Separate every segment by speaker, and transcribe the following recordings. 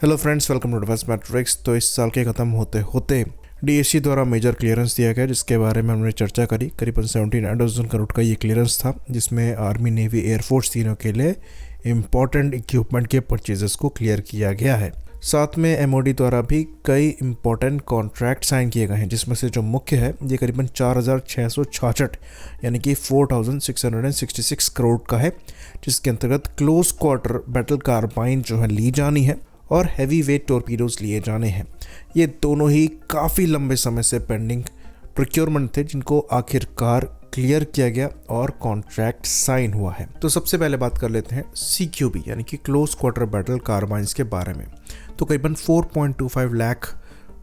Speaker 1: Hello friends, welcome to Defence Matrix. तो इस साल के ख़त्म होते होते डीएससी द्वारा मेजर क्लियरेंस दिया गया, जिसके बारे में हमने चर्चा करी। करीबन 79,000 करोड़ का ये क्लियरेंस था, जिसमें आर्मी, नेवी, एयरफोर्स तीनों के लिए इम्पॉर्टेंट इक्विपमेंट के परचेजेस को क्लियर किया गया है। साथ में एमओडी द्वारा भी कई इम्पॉर्टेंट कॉन्ट्रैक्ट साइन किए गए हैं, जिसमें से जो मुख्य है ये करीबन 4,666 यानी कि 4,666 करोड़ का है, जिसके अंतर्गत क्लोज क्वार्टर बैटल कार्बाइन जो है ली जानी है और हैवी वेट टॉर्पीडोज लिए जाने हैं। ये दोनों ही काफ़ी लंबे समय से पेंडिंग प्रोक्योरमेंट थे, जिनको आखिरकार क्लियर किया गया और कॉन्ट्रैक्ट साइन हुआ है। तो सबसे पहले बात कर लेते हैं CQB यानी कि क्लोज क्वार्टर बैटल कार्बाइन्स के बारे में। तो करीबन 4.25 लाख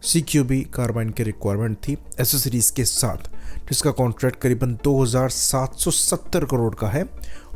Speaker 1: CQB कार्बाइन की रिक्वायरमेंट थी एसेसरीज के साथ, जिसका कॉन्ट्रैक्ट करीबन 2,770 करोड़ का है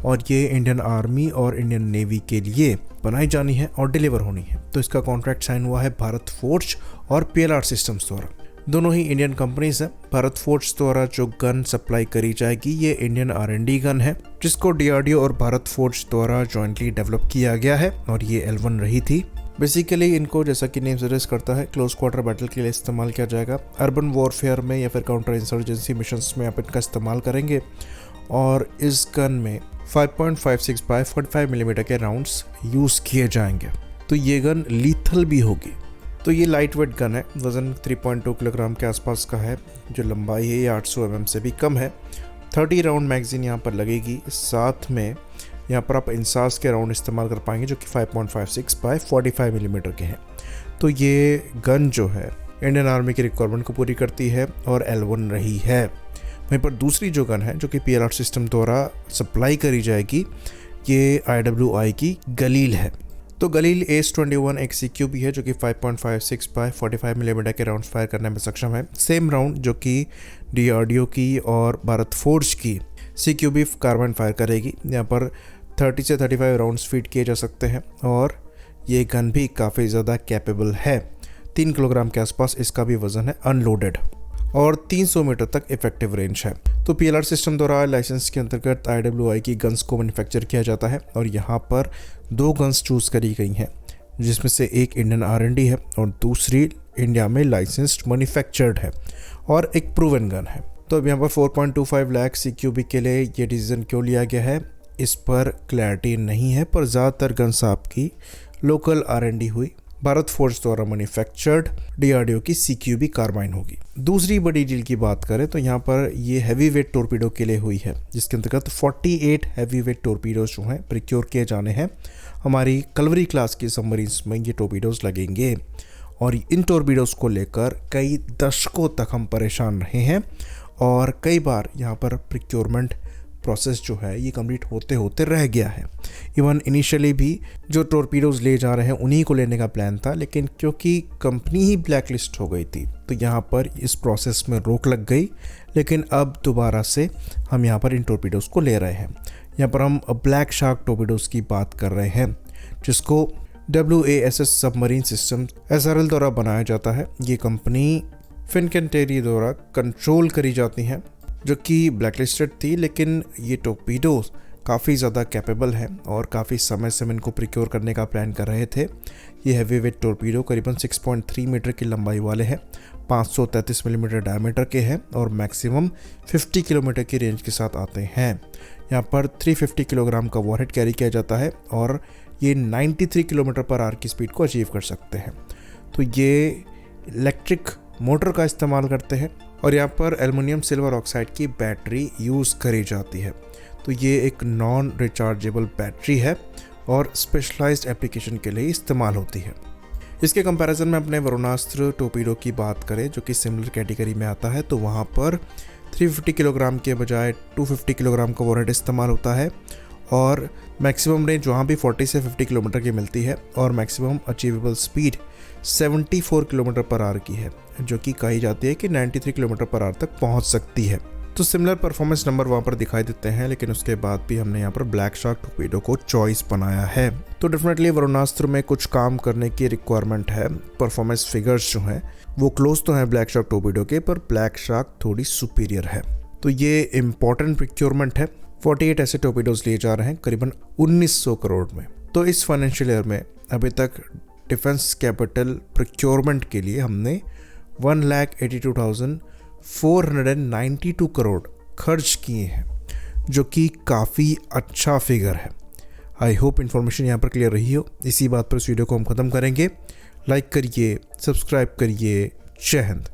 Speaker 1: और ये इंडियन आर्मी और इंडियन नेवी के लिए बनाई जानी है और डिलीवर होनी है। तो इसका कॉन्ट्रैक्ट साइन हुआ है भारत फोर्ज और PLR सिस्टम्स द्वारा। दोनों ही इंडियन कंपनीज हैं। भारत फोर्ज द्वारा जो गन सप्लाई करी जाएगी ये इंडियन R&D गन है, जिसको DRDO और भारत फोर्ज द्वारा जॉइंटली डेवलप किया गया है और ये L1 रही थी। बेसिकली इनको, जैसा कि नेम सजेस्ट करता है, क्लोज क्वार्टर बैटल के लिए इस्तेमाल किया जाएगा। अर्बन वॉरफेयर में या फिर काउंटर इंसर्जेंसी मिशंस में आप इनका इस्तेमाल करेंगे और इस गन में 5.56 बाय 45 मिलीमीटर के राउंड्स यूज़ किए जाएंगे। तो ये गन लीथल भी होगी। तो ये लाइट वेट गन है, वज़न 3.2 किलोग्राम के आसपास का है। जो लंबाई है ये 800 mm से भी कम है। 30 राउंड मैगजीन यहाँ पर लगेगी। साथ में यहाँ पर आप इंसास के राउंड इस्तेमाल कर पाएंगे, जो कि 5.56 बाय 45 मिलीमीटर के हैं। तो ये गन जो है इंडियन आर्मी की रिक्वायरमेंट को पूरी करती है और L1 रही है। वहीं पर दूसरी जो गन है, जो कि PLR सिस्टम द्वारा सप्लाई करी जाएगी, ये IWI की गलील है। तो गलील ACE-21 एक CQB है, जो कि 5.56 बाय 45 मिलीमीटर के राउंड फायर करने में सक्षम है। सेम राउंड जो कि DRDO की और भारत फोर्ज की CQB कार्बाइन फायर करेगी। यहाँ पर 30 से 35 राउंड्स फीड किए जा सकते हैं और ये गन भी काफ़ी ज़्यादा कैपेबल है। 3 किलोग्राम के आसपास इसका भी वज़न है अनलोडेड और 300 मीटर तक इफेक्टिव रेंज है। तो PLR सिस्टम द्वारा लाइसेंस के अंतर्गत IWI की गन्स को मैन्युफैक्चर किया जाता है और यहाँ पर 2 गन्स चूज़ करी गई हैं, जिसमें से एक इंडियन R&D है और दूसरी इंडिया में लाइसेंस्ड मैन्युफैक्चर्ड है और एक प्रूवन गन है। तो अब यहाँ पर 4.25 लाख CQB के लिए ये डिसीजन क्यों लिया गया है, इस पर क्लैरिटी नहीं है, पर ज़्यादातर गन्स आपकी लोकल R&D हुई, भारत फोर्ज द्वारा मैन्युफैक्चर्ड DRDO की CQB कार्बाइन होगी। दूसरी बड़ी डील की बात करें तो यहाँ पर ये हैवी वेट टॉर्पीडो के लिए हुई है, जिसके अंतर्गत 48 हैवी वेट टॉर्पीडोज जो हैं प्रिक्योर किए जाने हैं। हमारी कलवरी क्लास की सबमरीन्स में ये टॉर्पीडोज लगेंगे और इन टॉर्पीडोज को लेकर कई दशकों तक हम परेशान रहे हैं और कई बार यहाँ पर प्रिक्योरमेंट प्रोसेस जो है ये कंप्लीट होते होते रह गया है। इवन इनिशियली भी जो टॉर्पीडोज ले जा रहे हैं उन्हीं को लेने का प्लान था, लेकिन क्योंकि कंपनी ही ब्लैक लिस्ट हो गई थी तो यहाँ पर इस प्रोसेस में रोक लग गई। लेकिन अब दोबारा से हम यहाँ पर इन टॉर्पीडोज को ले रहे हैं। यहाँ पर हम ब्लैक शार्क टॉर्पीडोज की बात कर रहे हैं, जिसको WASS सबमरीन सिस्टम SRL द्वारा बनाया जाता है। ये कंपनी फिनकेंटेरी द्वारा कंट्रोल करी जाती हैं, जो कि ब्लैकलिस्टेड थी, लेकिन ये टॉर्पीडोज काफ़ी ज़्यादा कैपेबल हैं और काफ़ी समय से हम इनको प्रिक्योर करने का प्लान कर रहे थे। ये हैवी वेट टॉर्पीडो करीबन 6.3 मीटर की लंबाई वाले हैं, 533 मिलीमीटर डायमीटर के हैं और मैक्सिमम 50 किलोमीटर की रेंज के साथ आते हैं। यहाँ पर 350 किलोग्राम का वॉरहेड कैरी किया जाता है और ये 93 किलोमीटर पर आवर की स्पीड को अचीव कर सकते हैं। तो ये इलेक्ट्रिक मोटर का इस्तेमाल करते हैं और यहाँ पर एल्युमिनियम सिल्वर ऑक्साइड की बैटरी यूज़ करी जाती है। तो ये एक नॉन रिचार्जेबल बैटरी है और स्पेशलाइज्ड एप्लीकेशन के लिए इस्तेमाल होती है। इसके कंपैरिजन में अपने वरुणास्त्र टॉर्पीडो की बात करें, जो कि सिमिलर कैटेगरी में आता है, तो वहाँ पर 350 किलोग्राम के बजाय 250 किलोग्राम का वॉरहेड इस्तेमाल होता है और मैक्सिमम रेंज वहाँ भी 40 से 50 किलोमीटर की मिलती है और maximum achievable speed 74 kilometre per hour की है, जो कि कही जाती है कि 93 किलोमीटर पर आवर तक पहुँच सकती है। तो सिमिलर परफॉर्मेंस नंबर वहाँ पर दिखाई देते हैं, लेकिन उसके बाद भी हमने यहाँ पर ब्लैक शार्क टॉर्पीडो को चॉइस बनाया है। तो डेफिनेटली वरुणास्त्र में कुछ काम करने की रिक्वायरमेंट है। परफॉर्मेंस फिगर्स जो हैं वो क्लोज तो हैं ब्लैक शार्क टॉर्पीडो के, पर ब्लैक शार्क थोड़ी सुपीरियर है। तो ये इम्पॉर्टेंट प्रिक्योरमेंट है। 48 ऐसे टॉर्पीडोज लिए जा रहे हैं करीबन 1900 करोड़ में। तो इस फाइनेंशियल ईयर में अभी तक डिफेंस कैपिटल प्रोक्योरमेंट के लिए हमने 1,82,492 करोड़ खर्च किए हैं, जो कि काफ़ी अच्छा फिगर है। आई होप इन्फॉर्मेशन यहाँ पर क्लियर रही हो। इसी बात पर इस वीडियो को हम ख़त्म करेंगे। लाइक करिए, सब्सक्राइब करिए। जय हिंद।